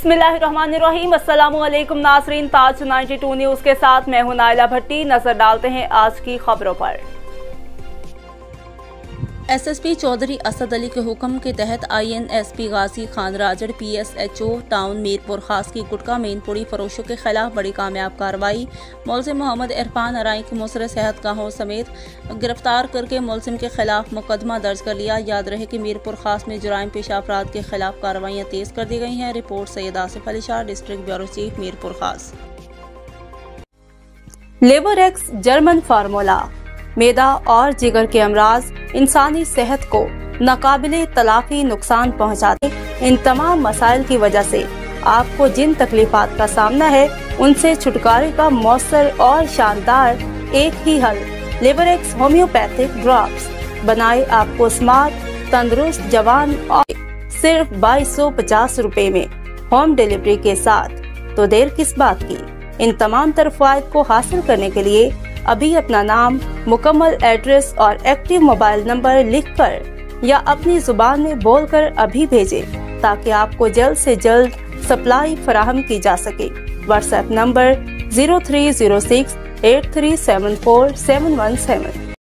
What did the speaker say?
बिस्मिल्लाहिर्रहमानिर्रहीम। अस्सलामुअलैकुम नाज़रीन, ताज 92 न्यूज़ के साथ मैं हूं नाइला भट्टी। नजर डालते हैं आज की खबरों पर। एसएसपी चौधरी असद अली के हुक्म के तहत INSP Ghazi Khan Rajar PSHO town Mirpur खास की गुटखा मेनपुरी फरोशों के खिलाफ बड़ी कामयाब कार्रवाई। मुलजिम मोहम्मद इरफान अराई को मुसर सेहत गाहों समेत गिरफ्तार करके मुलजिम के खिलाफ मुकदमा दर्ज कर लिया। याद रहे कि मीरपुर खास में जुराइम पेशा अफराद के खिलाफ कार्रवाइयाँ तेज कर दी गई हैं। Report Syed Asif Ali Shah, district bureau chief, Mirpur खास। लेबोरेक्स जर्मन फार्मूला मैदा और जिगर के अमराज इंसानी सेहत को नाकाबिले तलाफी नुकसान पहुंचाते। इन तमाम मसाइल की वजह से आपको जिन तकलीफात का सामना है उनसे छुटकारे का मौसर और शानदार एक ही हल, लेबोरेक्स होम्योपैथिक ड्रॉप्स। बनाए आपको स्मार्ट, तंदुरुस्त, जवान और सिर्फ 2250 रुपए में होम डिलीवरी के साथ। तो देर किस बात की? इन तमाम तरफ़ायत को हासिल करने के लिए अभी अपना नाम, मुकम्मल एड्रेस और एक्टिव मोबाइल नंबर लिखकर या अपनी जुबान में बोलकर अभी भेजें ताकि आपको जल्द से जल्द सप्लाई फराहम की जा सके। WhatsApp number 0306 8374 717।